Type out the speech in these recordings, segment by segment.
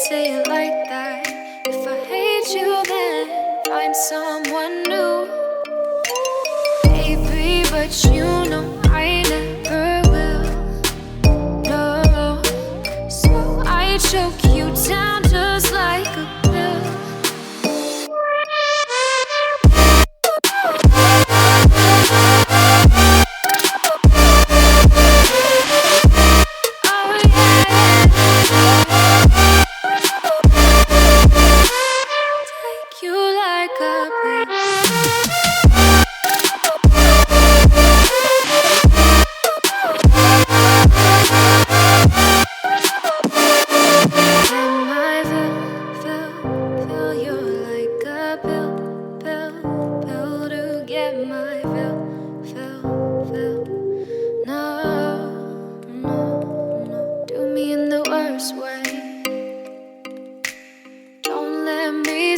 say it like that. If I hate you, then find someone new. Baby, but you know I never will. No, so I choke you down just like a pill.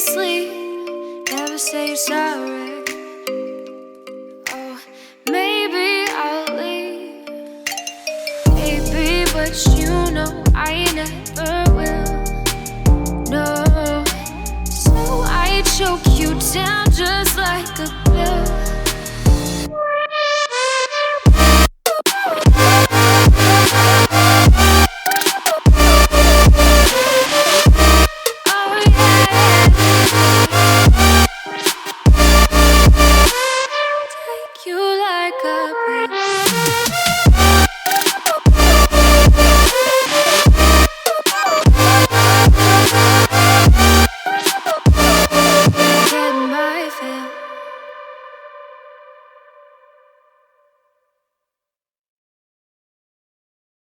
Sleep, never say you're sorry. Oh, maybe I'll leave, baby, but you know I never will. No, so I choke you down just like a